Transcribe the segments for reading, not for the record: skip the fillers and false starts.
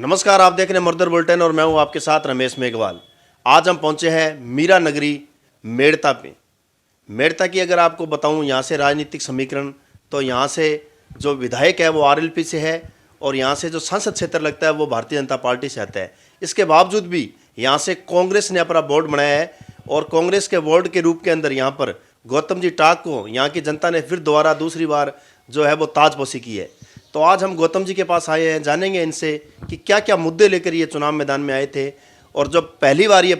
नमस्कार, आप देख रहे हैं मर्दर बुलेटिन और मैं हूं आपके साथ रमेश मेघवाल। आज हम पहुंचे हैं मीरा नगरी मेड़ता पे। मेड़ता की अगर आपको बताऊं यहाँ से राजनीतिक समीकरण, तो यहाँ से जो विधायक है वो आरएलपी से है और यहाँ से जो संसद क्षेत्र लगता है वो भारतीय जनता पार्टी से आता है। इसके बावजूद भी यहाँ से कांग्रेस ने अपना बोर्ड बनाया है और कांग्रेस के बोर्ड के रूप के अंदर यहाँ पर गौतम जी टाक को यहाँ की जनता ने फिर दोबारा दूसरी बार जो है वो ताजपोशी की है। तो आज हम गौतम जी के पास आए हैं, जानेंगे इनसे कि क्या क्या मुद्दे लेकर ये चुनाव मैदान में आए थे और जब पहली बार ये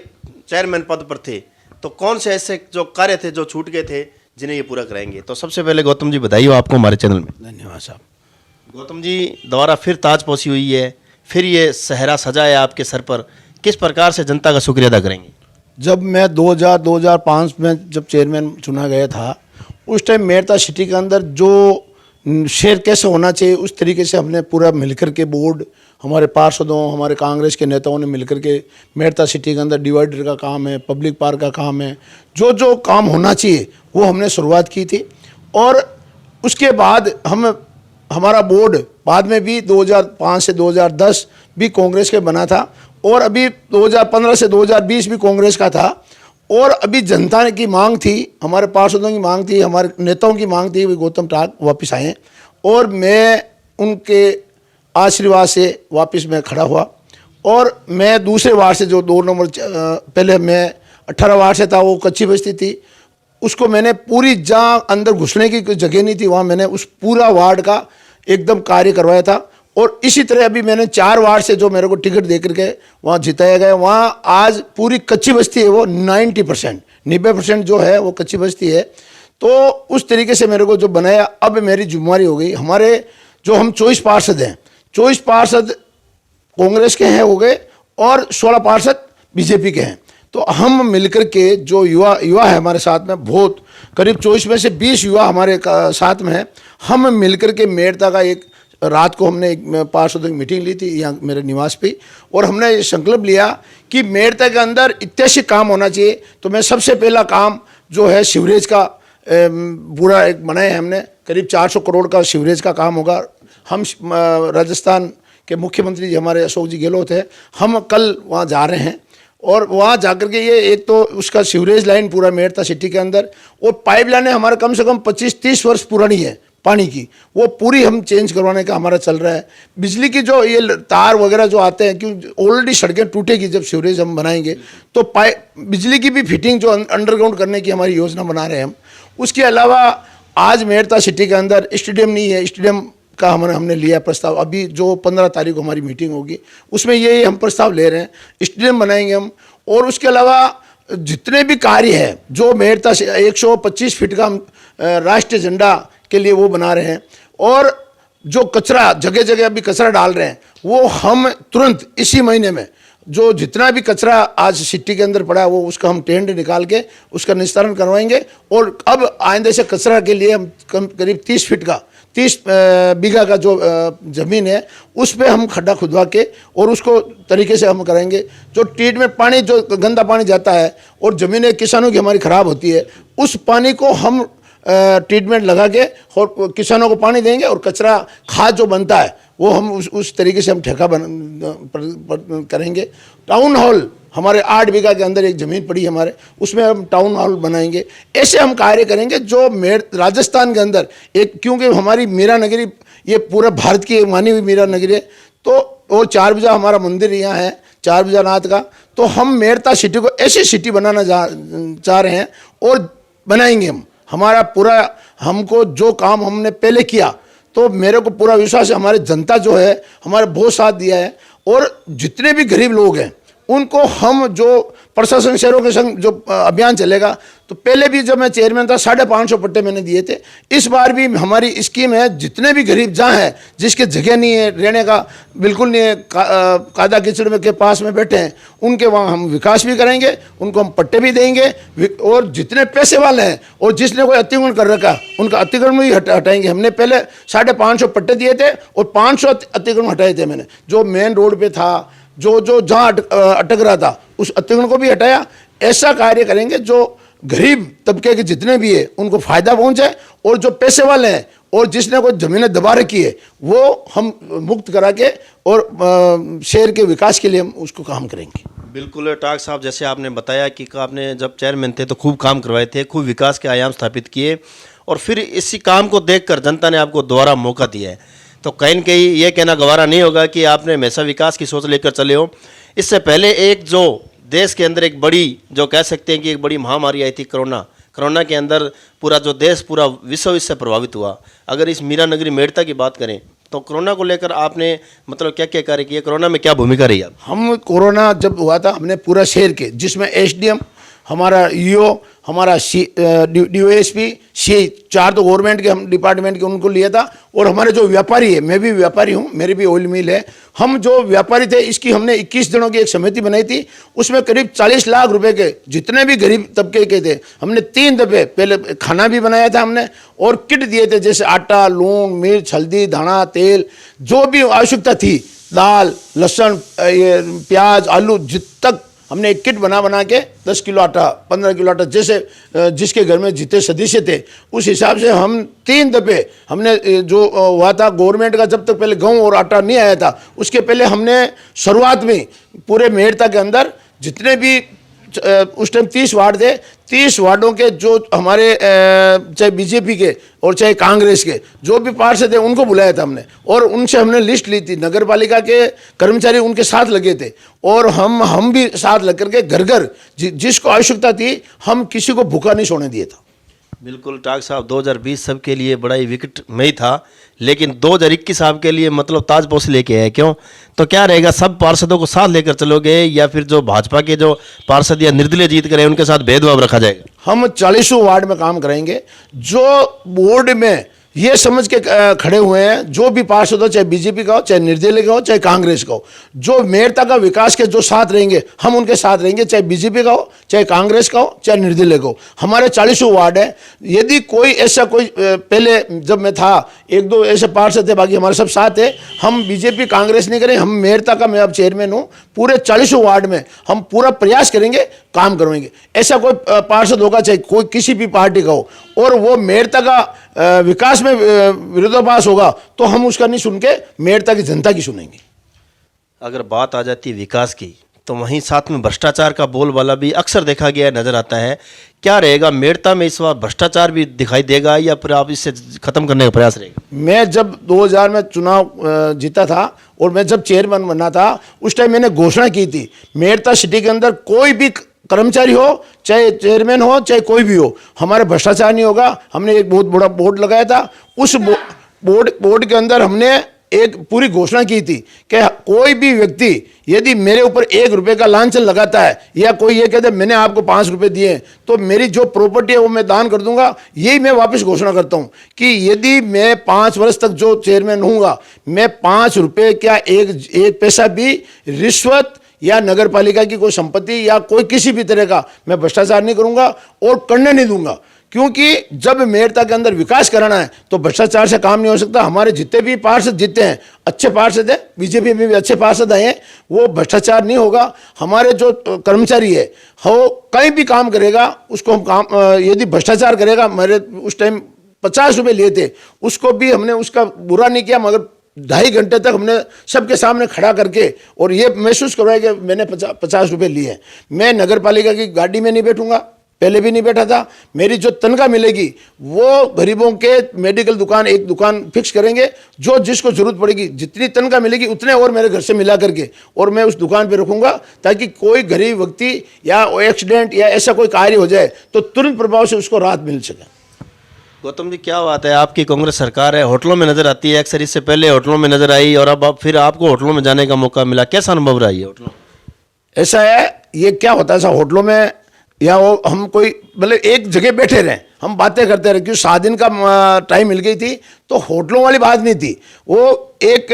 चेयरमैन पद पर थे तो कौन से ऐसे जो कार्य थे जो छूट गए थे जिन्हें ये पूरा कराएंगे। तो सबसे पहले गौतम जी बधाई हो आपको हमारे चैनल में। धन्यवाद साहब। गौतम जी, दोबारा फिर ताजपोशी हुई है, फिर ये सहरा सजा है आपके सर पर, किस प्रकार से जनता का शुक्रिया अदा करेंगे। जब मैं 2005 में जब चेयरमैन चुना गया था, उस टाइम मेड़ता सिटी के अंदर जो शेयर कैसे होना चाहिए उस तरीके से हमने पूरा मिलकर के बोर्ड, हमारे पार्षदों, हमारे कांग्रेस के नेताओं ने मिलकर के मेड़ता सिटी के अंदर डिवाइडर का काम है, पब्लिक पार्क का काम है, जो जो काम होना चाहिए वो हमने शुरुआत की थी। और उसके बाद हमारा बोर्ड बाद में भी 2005 से 2010 भी कांग्रेस के बना था और अभी 2015 से 2020 भी कांग्रेस का था। और अभी जनता की मांग थी, हमारे पार्षदों की मांग थी, हमारे नेताओं की मांग थी कि गौतम टाक वापस आए और मैं उनके आशीर्वाद से वापस मैं खड़ा हुआ। और मैं दूसरे वार्ड से जो 2 नंबर पहले मैं 18 वार्ड से था, वो कच्ची बस्ती थी, उसको मैंने पूरी जहाँ अंदर घुसने की कोई जगह नहीं थी वहाँ मैंने उस पूरा वार्ड का एकदम कार्य करवाया था। और इसी तरह अभी मैंने 4 वार्ड से जो मेरे को टिकट दे करके वहाँ जिताया गया, वहाँ आज पूरी कच्ची बस्ती है, वो 90% जो है वो कच्ची बस्ती है। तो उस तरीके से मेरे को जो बनाया, अब मेरी जिम्मेवारी हो गई। हमारे जो हम 24 पार्षद हैं, 24 पार्षद कांग्रेस के हैं हो गए और 16 पार्षद बीजेपी के हैं। तो हम मिलकर के जो युवा है हमारे साथ में, बहुत करीब 24 में से 20 युवा हमारे साथ में है। हम मिलकर के मेड़ता का एक रात को हमने एक पार्षदों की मीटिंग ली थी यहाँ मेरे निवास पे, और हमने ये संकल्प लिया कि मेड़ता के अंदर ऐतिहासिक काम होना चाहिए। तो मैं सबसे पहला काम जो है सीवरेज का पूरा एक बनाया है हमने, करीब 400 करोड़ का सीवरेज का काम होगा। हम राजस्थान के मुख्यमंत्री जी हमारे अशोक जी गहलोत है, हम कल वहाँ जा रहे हैं और वहाँ जाकर के ये एक तो उसका सीवरेज लाइन पूरा मेड़ता सिटी के अंदर, और पाइप लाइनें हमारे कम से कम 25-30 वर्ष पुरानी है पानी की, वो पूरी हम चेंज करवाने का हमारा चल रहा है। बिजली की जो ये तार वगैरह जो आते हैं, क्यों ऑलरेडी सड़कें टूटेगी जब सीवरेज हम बनाएंगे, तो बिजली की भी फिटिंग जो अंडरग्राउंड करने की हमारी योजना बना रहे हैं हम। उसके अलावा आज मेड़ता सिटी के अंदर स्टेडियम नहीं है, स्टेडियम का हमने लिया प्रस्ताव। अभी जो 15 तारीख को हमारी मीटिंग होगी उसमें ये हम प्रस्ताव ले रहे हैं, स्टेडियम बनाएंगे हम। और उसके अलावा जितने भी कार्य है जो मेड़ता से 125 फीट का हम राष्ट्रीय झंडा के लिए वो बना रहे हैं, और जो कचरा जगह जगह अभी कचरा डाल रहे हैं वो हम तुरंत इसी महीने में जो जितना भी कचरा आज सिटी के अंदर पड़ा है वो उसका हम टेंडर निकाल के उसका निस्तारण करवाएंगे। और अब आइंदे से कचरा के लिए हम करीब 30 बीघा का जो ज़मीन है उस पर हम खड्डा खुदवा के और उसको तरीके से हम करेंगे। जो ट्रीटमेंट पानी, जो गंदा पानी जाता है और ज़मीनें किसानों की हमारी ख़राब होती है, उस पानी को हम ट्रीटमेंट लगा के और किसानों को पानी देंगे, और कचरा खाद जो बनता है वो हम उस तरीके से हम ठेका करेंगे। टाउन हॉल हमारे 8 बीघा के अंदर एक ज़मीन पड़ी हमारे, उसमें हम टाउन हॉल बनाएंगे। ऐसे हम कार्य करेंगे जो राजस्थान के अंदर एक, क्योंकि हमारी मीरा नगरी ये पूरा भारत की मानी हुई मीरा नगरी है, तो और 4 भुजा हमारा मंदिर यहाँ है 4 भुजा नाथ का। तो हम मेड़ता सिटी को ऐसी सिटी बनाना चाह रहे हैं और बनाएंगे हम। हमारा पूरा, हमको जो काम हमने पहले किया तो मेरे को पूरा विश्वास है हमारी जनता जो है हमारे बहुत साथ दिया है। और जितने भी गरीब लोग हैं उनको हम, जो प्रशासन शहरों के संग जो अभियान चलेगा, तो पहले भी जब मैं चेयरमैन था 550 पट्टे मैंने दिए थे। इस बार भी हमारी स्कीम है, जितने भी गरीब जहाँ है, जिसके जगह नहीं है, रहने का बिल्कुल नहीं है, कादा कीचड़ में के पास में बैठे हैं, उनके वहाँ हम विकास भी करेंगे, उनको हम पट्टे भी देंगे। और जितने पैसे वाले हैं और जिसने कोई अतिक्रमण कर रखा उनका अतिक्रमण भी हटाएंगे। हमने पहले 550 पट्टे दिए थे और 500 अतिक्रमण हटाए थे मैंने, जो मेन रोड पर था, जो जहाँ अटक रहा था उस अतिक्रमण को भी हटाया। ऐसा कार्य करेंगे जो गरीब तबके के जितने भी है उनको फ़ायदा पहुँचे, और जो पैसे वाले हैं और जिसने कोई ज़मीनें दबा रखी है वो हम मुक्त करा के और शहर के विकास के लिए हम उसको काम करेंगे। बिल्कुल टाक साहब, जैसे आपने बताया कि आपने जब चेयरमैन थे तो खूब काम करवाए थे, खूब विकास के आयाम स्थापित किए, और फिर इसी काम को देखकर जनता ने आपको दोबारा मौका दिया है। तो कहीं न कहीं ये कहना गवारा नहीं होगा कि आपने हमेशा विकास की सोच लेकर चले हो। इससे पहले एक जो देश के अंदर एक बड़ी, जो कह सकते हैं कि एक बड़ी महामारी आई थी, कोरोना के अंदर पूरा जो देश, पूरा विश्व इससे प्रभावित हुआ। अगर इस मीरा नगरी मेड़ता की बात करें तो कोरोना को लेकर आपने मतलब क्या क्या कार्य किए, कोरोना में क्या भूमिका रही आप? हम कोरोना जब हुआ था हमने पूरा शहर के, जिसमें एसडीएम, हमारा ईओ, हमारा डीओएसपी, सी, 4 तो गवर्नमेंट के हम डिपार्टमेंट के उनको लिया था, और हमारे जो व्यापारी है, मैं भी व्यापारी हूँ, मेरी भी ऑयल मिल है, हम जो व्यापारी थे इसकी हमने 21 दिनों की एक समिति बनाई थी। उसमें करीब 40 लाख रुपए के जितने भी गरीब तबके के थे हमने 3 दफे पहले खाना भी बनाया था हमने, और किट दिए थे, जैसे आटा, लून, मिर्च, हल्दी, धाना, तेल, जो भी आवश्यकता थी, दाल, लहसुन, प्याज, आलू, जित तक हमने एक किट बना के 10 किलो आटा, 15 किलो आटा, जैसे जिसके घर में जितने सदस्य थे उस हिसाब से हम 3 दफे हमने जो हुआ था गवर्नमेंट का, जब तक पहले गेहूँ और आटा नहीं आया था उसके पहले हमने शुरुआत में पूरे मेड़ता के अंदर जितने भी उस टाइम 30 वार्ड थे, 30 वार्डों के जो हमारे चाहे बीजेपी के और चाहे कांग्रेस के जो भी पार्षद थे उनको बुलाया था हमने, और उनसे हमने लिस्ट ली थी। नगर पालिका के कर्मचारी उनके साथ लगे थे, और हम भी साथ लग करके घर घर जिसको आवश्यकता थी हम किसी को भूखा नहीं सोने दिए था। बिल्कुल टाक साहब, 2020 सबके लिए बड़ा ही विकट में ही था, लेकिन 2021 आपके लिए मतलब ताजपोश लेके आए। क्यों? तो क्या रहेगा, सब पार्षदों को साथ लेकर चलोगे या फिर जो भाजपा के जो पार्षद या निर्दलीय जीत करे उनके साथ भेदभाव रखा जाएगा? हम 40 वार्ड में काम करेंगे। जो बोर्ड में ये समझ के खड़े हुए हैं, जो भी पार्षद हो, चाहे बीजेपी का हो, चाहे निर्दलीय का हो, चाहे कांग्रेस का हो, जो मेड़ता का विकास के जो साथ रहेंगे हम उनके साथ रहेंगे, चाहे बीजेपी का हो, चाहे कांग्रेस का हो, चाहे निर्दलीय का हो। हमारे 40 वार्ड है। यदि कोई ऐसा कोई पहले जब मैं था 1-2 ऐसे पार्षद थे, बाकी हमारे सब साथ है, हम बीजेपी कांग्रेस नहीं करें। हम मेड़ता का, मैं अब चेयरमैन हूँ, पूरे 40 वार्ड में हम पूरा प्रयास करेंगे, काम करवाएंगे। ऐसा कोई पार्षद होगा चाहे कोई किसी भी पार्टी का हो और वो मेड़ता का विकास में विरोधाभास होगा तो हम उसका नहीं सुन के मेड़ता की जनता की सुनेंगे। अगर बात आ जाती है विकास की तो वहीं साथ में भ्रष्टाचार का बोलबाला भी अक्सर देखा गया नजर आता है। क्या रहेगा, मेड़ता में इस बार भ्रष्टाचार भी दिखाई देगा या फिर आप इससे खत्म करने का प्रयास रहेगा? मैं जब 2000 में चुनाव जीता था और मैं जब चेयरमैन बना था उस टाइम मैंने घोषणा की थी, मेड़ता सिटी के अंदर कोई भी कर्मचारी हो, चाहे चेयरमैन हो, चाहे कोई भी हो, हमारे भ्रष्टाचार नहीं होगा। हमने एक बहुत बड़ा बोर्ड लगाया था। उस बोर्ड के अंदर हमने एक पूरी घोषणा की थी कि कोई भी व्यक्ति यदि मेरे ऊपर 1 रुपए का लांछन लगाता है या कोई ये कहते मैंने आपको 5 रुपए दिए तो मेरी जो प्रॉपर्टी है वो मैं दान कर दूंगा। यही मैं वापस घोषणा करता हूं कि यदि मैं 5 वर्ष तक जो चेयरमैन होऊंगा, मैं 5 रुपए क्या एक पैसा भी रिश्वत या नगर पालिका की कोई संपत्ति या कोई किसी भी तरह का मैं भ्रष्टाचार नहीं करूंगा और करने नहीं दूंगा। क्योंकि जब मेड़ता के अंदर विकास कराना है तो भ्रष्टाचार से काम नहीं हो सकता। हमारे जितने भी पार्षद जीते हैं अच्छे पार्षद हैं, बीजेपी में भी अच्छे पार्षद आए हैं, वो भ्रष्टाचार नहीं होगा। हमारे जो कर्मचारी है वो कहीं भी काम करेगा उसको हम काम, यदि भ्रष्टाचार करेगा, मेरे उस टाइम 50 रुपये लिए थे उसको भी हमने उसका बुरा नहीं किया, मगर 2.5 घंटे तक हमने सबके सामने खड़ा करके और ये महसूस करवाया कि मैंने 50 रुपये लिए। मैं नगर पालिका की गाड़ी में नहीं बैठूंगा, पहले भी नहीं बैठा था। मेरी जो तनख्वाह मिलेगी वो गरीबों के मेडिकल दुकान, एक दुकान फिक्स करेंगे, जो जिसको जरूरत पड़ेगी जितनी तनख्वाह मिलेगी उतने और मेरे घर से मिला करके और मैं उस दुकान पे रखूंगा, ताकि कोई गरीब व्यक्ति या एक्सीडेंट या ऐसा कोई कार्य हो जाए तो तुरंत प्रभाव से उसको राहत मिल सके। गौतम जी, क्या बात है, आपकी कांग्रेस सरकार है, होटलों में नजर आती है अक्सर, इससे पहले होटलों में नजर आई और अब फिर आपको होटलों में जाने का मौका मिला, कैसा अनुभव रहा है होटलों? ऐसा है, ये क्या होता है ऐसा होटलों में, या वो हम कोई मतलब एक जगह बैठे रहे, हम बातें करते रहे, क्योंकि 7 दिन का टाइम मिल गई थी तो होटलों वाली बात नहीं थी। वो एक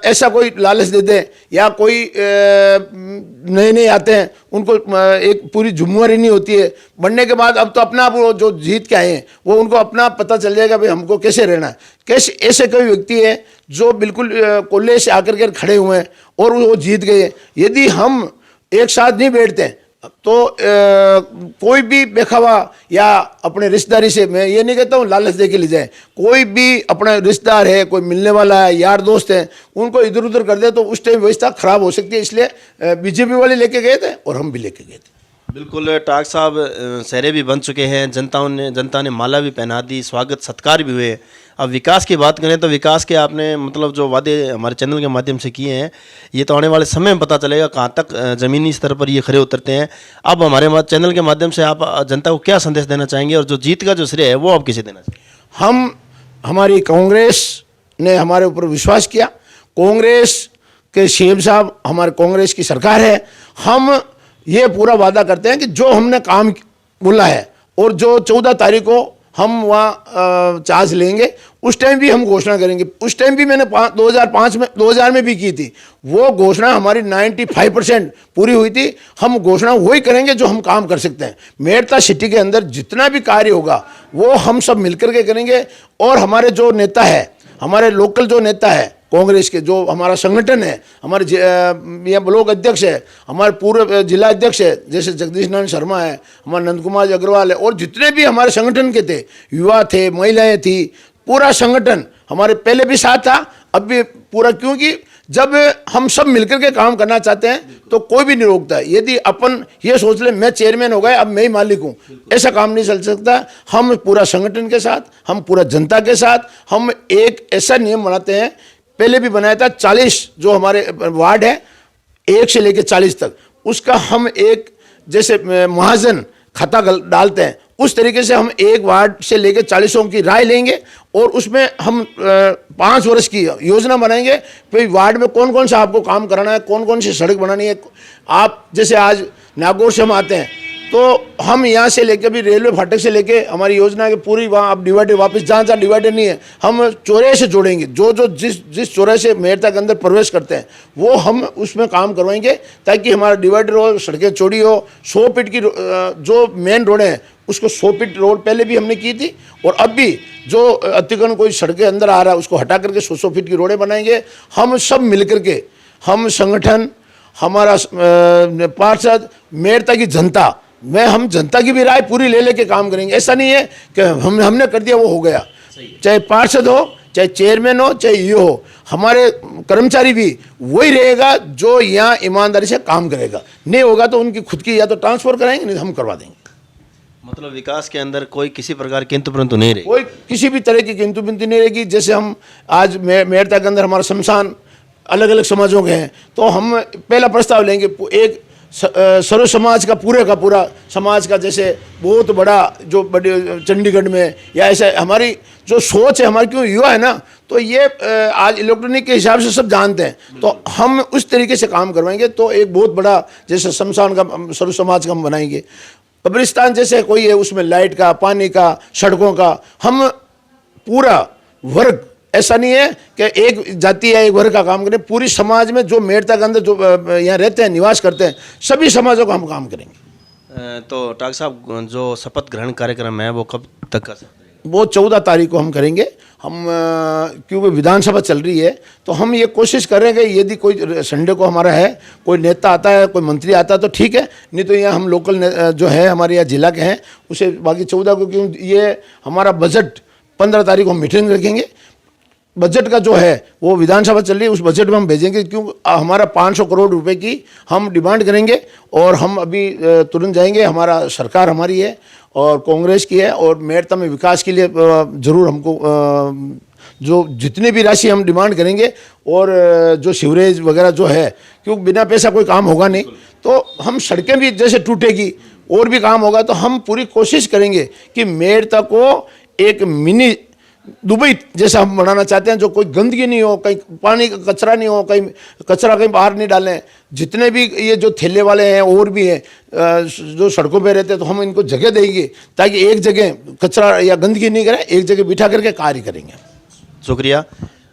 ऐसा कोई लालच दे दे या कोई नए आते हैं उनको एक पूरी जिम्मेवारी नहीं होती है। बनने के बाद अब तो अपना आप वो जो जीत के आए हैं वो उनको अपना पता चल जाएगा भाई हमको कैसे रहना है। कैसे ऐसे कोई व्यक्ति है जो बिल्कुल कोल्हे से आकर के खड़े हुए हैं और वो जीत गए। यदि हम एक साथ नहीं बैठते हैं तो कोई भी बेखावा या अपने रिश्तेदारी से, मैं ये नहीं कहता हूँ लालच दे के ले जाए, कोई भी अपना रिश्तेदार है, कोई मिलने वाला है, यार दोस्त है, उनको इधर उधर कर दे तो उस टाइम व्यवस्था खराब हो सकती है। इसलिए बीजेपी वाले लेके गए थे और हम भी लेके गए थे। बिल्कुल टाक साहब, सहरे भी बन चुके हैं, जनता ने माला भी पहना दी, स्वागत सत्कार भी हुए। अब विकास की बात करें तो विकास के आपने मतलब जो वादे हमारे चैनल के माध्यम से किए हैं, ये तो आने वाले समय में पता चलेगा कहाँ तक ज़मीनी स्तर पर ये खरे उतरते हैं। अब हमारे चैनल के माध्यम से आप जनता को क्या संदेश देना चाहेंगे, और जो जीत का जो श्रेय है वो आप किसे देना चाहेंगे? हमारी कांग्रेस ने हमारे ऊपर विश्वास किया, कांग्रेस के सीएम साहब, हमारे कांग्रेस की सरकार है। हम ये पूरा वादा करते हैं कि जो हमने काम बोला है और जो 14 तारीख को हम वहाँ चार्ज लेंगे, उस टाइम भी हम घोषणा करेंगे। उस टाइम भी मैंने 2000 में भी की थी, वो घोषणा हमारी 95% पूरी हुई थी। हम घोषणा वही करेंगे जो हम काम कर सकते हैं। मेड़ता सिटी के अंदर जितना भी कार्य होगा वो हम सब मिलकर के करेंगे। और हमारे जो नेता है, हमारे लोकल जो नेता है कांग्रेस के, जो हमारा संगठन है, हमारे यहाँ ब्लॉक अध्यक्ष है, हमारे पूर्व जिला अध्यक्ष है, जैसे जगदीश नारायण शर्मा है, हमारे नंद कुमार अग्रवाल है, और जितने भी हमारे संगठन के थे, युवा थे, महिलाएं थी, पूरा संगठन हमारे पहले भी साथ था, अब भी पूरा। क्योंकि जब हम सब मिलकर के काम करना चाहते हैं तो कोई भी नहीं रोकता है। यदि अपन ये सोच ले मैं चेयरमैन हो गए, अब मैं ही मालिक हूँ, ऐसा काम नहीं चल सकता। हम पूरा संगठन के साथ, हम पूरा जनता के साथ, हम एक ऐसा नियम बनाते हैं, पहले भी बनाया था, 40 जो हमारे वार्ड है 1 से लेकर 40 तक, उसका हम एक जैसे महाजन खाता डालते हैं, उस तरीके से हम एक वार्ड से लेकर 40 की राय लेंगे और उसमें हम 5 वर्ष की योजना बनाएंगे। भाई वार्ड में कौन कौन सा आपको काम कराना है, कौन कौन सी सड़क बनानी है। आप जैसे आज नागौर से हम आते हैं तो हम यहाँ से लेके भी रेलवे फाटक से लेके हमारी योजना के पूरी वहाँ अब डिवाइडर, वापस जहाँ डिवाइडर नहीं है हम चौराहे से जोड़ेंगे। जो जिस चौराहे से मेड़ता के अंदर प्रवेश करते हैं वो हम उसमें काम करवाएंगे, ताकि हमारा डिवाइडर हो, सड़कें चौड़ी हो। 100 फीट की जो मेन रोड है उसको 100 फीट रोड पहले भी हमने की थी, और अब भी जो अतिक्रमण कोई सड़कें अंदर आ रहा है उसको हटा करके 100 फीट की रोडें बनाएंगे। हम सब मिल करके, हम संगठन, हमारा पार्षद, मेड़ता की जनता, हम जनता की भी राय पूरी ले लेके काम करेंगे। ऐसा नहीं है कि हमने कर दिया वो हो गया। चाहे पार्षद हो, चाहे चेयरमैन हो, चाहे ये हो, हमारे कर्मचारी भी वही रहेगा जो यहाँ ईमानदारी से काम करेगा। नहीं होगा तो उनकी खुद की या तो ट्रांसफर कराएंगे, नहीं तो हम करवा देंगे। मतलब विकास के अंदर कोई किसी प्रकार किंतु परंतु नहीं रहेगी, कोई किसी भी तरह की किंतु बिंतु नहीं रहेगी। जैसे हम आज मेड़ता के अंदर हमारा शमशान अलग अलग समाजों के हैं, तो हम पहला प्रस्ताव लेंगे एक सर्व समाज का पूरा समाज का, जैसे बहुत बड़ा जो बड़े चंडीगढ़ में, या ऐसे हमारी जो सोच है हमारी, क्यों युवा है ना, तो ये आज इलेक्ट्रॉनिक के हिसाब से सब जानते हैं, तो हम उस तरीके से काम करवाएंगे। तो एक बहुत बड़ा जैसे शमशान का सर्व समाज का हम बनाएंगे। कब्रिस्तान जैसे कोई है, उसमें लाइट का, पानी का, सड़कों का, हम पूरा वर्ग, ऐसा नहीं है कि एक जाति या एक वर्ग का काम करें, पूरी समाज में जो मेड़ता के अंदर जो यहाँ रहते हैं, निवास करते हैं, सभी समाजों का हम काम करेंगे। तो टाक साहब, जो शपथ ग्रहण कार्यक्रम है वो कब तक कर सकते हैं? वो 14 तारीख को हम करेंगे। हम क्योंकि विधानसभा चल रही है तो हम ये कोशिश कर रहे हैं कि यदि कोई संडे को हमारा है, कोई नेता आता है, कोई मंत्री आता है तो ठीक है, नहीं तो यहाँ हम लोकल जो है हमारे यहाँ जिला के हैं उसे बाकी 14 को, क्यों ये हमारा बजट 15 तारीख को हम मीटिंग रखेंगे। बजट का जो है वो विधानसभा चल रही है, उस बजट में हम भेजेंगे, क्योंकि हमारा 500 करोड़ रुपए की हम डिमांड करेंगे और हम अभी तुरंत जाएंगे। हमारा सरकार हमारी है और कांग्रेस की है, और मेड़ता में विकास के लिए ज़रूर हमको जो जितनी भी राशि हम डिमांड करेंगे, और जो सीवरेज वगैरह जो है, क्योंकि बिना पैसा कोई काम होगा नहीं, तो हम सड़कें भी जैसे टूटेगी और भी काम होगा, तो हम पूरी कोशिश करेंगे कि मेड़ता को एक मिनी दुबई जैसा हम बनाना चाहते हैं, जो कोई गंदगी नहीं हो, कहीं पानी का कचरा नहीं हो, कहीं कचरा कहीं बाहर नहीं डालें। जितने भी ये जो ठेले वाले हैं और भी हैं जो सड़कों पे रहते हैं, तो हम इनको जगह देंगे ताकि एक जगह कचरा या गंदगी नहीं करें, एक जगह बिठा करके कार्य करेंगे। शुक्रिया।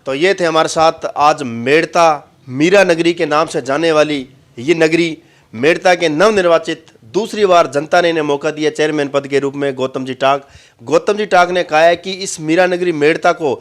तो ये थे हमारे साथ आज मेड़ता मीरा नगरी के नाम से जाने वाली ये नगरी, मेड़ता के नवनिर्वाचित दूसरी बार जनता ने इन्हें मौका दिया चेयरमैन पद के रूप में, गौतम जी टाक ने कहा है कि इस मीरा नगरी मेड़ता को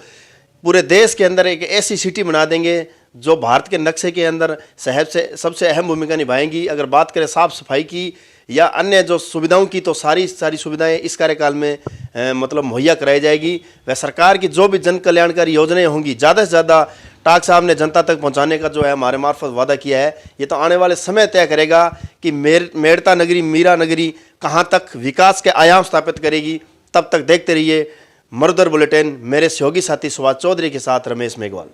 पूरे देश के अंदर एक ऐसी सिटी बना देंगे जो भारत के नक्शे के अंदर शहर से सबसे अहम भूमिका निभाएंगी। अगर बात करें साफ़ सफाई की या अन्य जो सुविधाओं की, तो सारी सुविधाएं इस कार्यकाल में मतलब मुहैया कराई जाएगी। वह सरकार की जो भी जन कल्याणकारी योजनाएं होंगी, ज़्यादा से ज़्यादा टाक साहब ने जनता तक पहुंचाने का जो है हमारे मार्फत वादा किया है। ये तो आने वाले समय तय करेगा कि मेड़ता नगरी, मीरा नगरी कहाँ तक विकास के आयाम स्थापित करेगी। तब तक देखते रहिए मरुधर बुलेटिन। मेरे सहयोगी साथी सुभाष चौधरी के साथ रमेश मेघवाल।